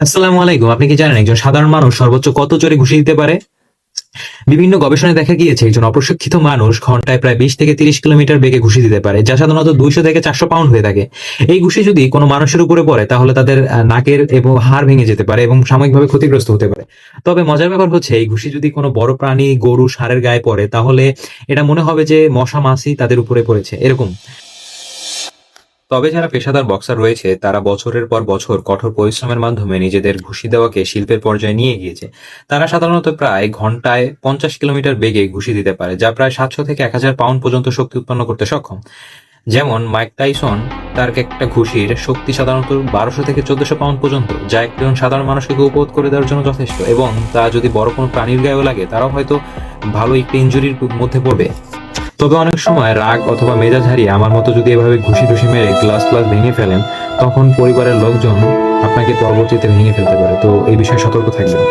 আসসালামু আলাইকুম। আপনি কি জানেন একজন সাধারণ মানুষ সর্বোচ্চ কত জোরে ঘুষি দিতে পারে? বিভিন্ন গবেষণায় দেখা গিয়েছে একজন অপ্রশিক্ষিত মানুষ ঘন্টায় প্রায় 20 থেকে 30 কিলোমিটার বেগে ঘুষি দিতে পারে, যা সাধারণত 200 থেকে 400 পাউন্ড হয়ে থাকে। এই ঘুষি যদি কোনো মানুষের উপরে পড়ে তাহলে তাদের নাকের এবং হাড় ভেঙে যেতে পারে এবং সাময়িকভাবে ক্ষতিগ্রস্ত হতে পারে। তবে মজার ব্যাপার হচ্ছে এই ঘুষি যদি কোনো বড় প্রাণী, গরু, ষাঁড়ের গায়ে পড়ে তাহলে এটা মনে হবে যে মশা, মাছি তাদের উপরে পড়েছে এরকম। তবে যারা পেশাদার বক্সার রয়েছে তারা বছরের পর বছর কঠোর পরিশ্রমের মাধ্যমে নিজেদের ঘুষি দেওয়াকে শিল্পের পর্যায়ে নিয়ে গিয়েছে। তারা সাধারণত প্রায় ঘন্টায় 50 কিলোমিটার বেগে ঘুষি দিতে পারে, যা প্রায় 700 থেকে 1000 পাউন্ড পর্যন্ত শক্তি উৎপন্ন করতে সক্ষম। যেমন মাইক টাইসন, তার একটা ঘুষির শক্তি সাধারণত 1200 থেকে 1400 পাউন্ড পর্যন্ত, যা একজন সাধারণ মানুষকে উপবোধ করে দেওয়ার জন্য যথেষ্ট। এবং তা যদি বড় কোনো প্রাণীর গায়েও লাগে তারাও হয়তো ভালো একটা ইনজুরির মধ্যে পড়বে। তবে অনেক সময় রাগ অথবা মেজাজ হারিয়ে আমার মতো যদি এভাবে ঘুষি টুসি মেরে গ্লাস গ্লাস ভেঙে ফেলেন, তখন পরিবারের লোকজন আপনাকে পরবর্তীতে ভেঙে ফেলতে পারে। তো এই বিষয়ে সতর্ক থাকবেন।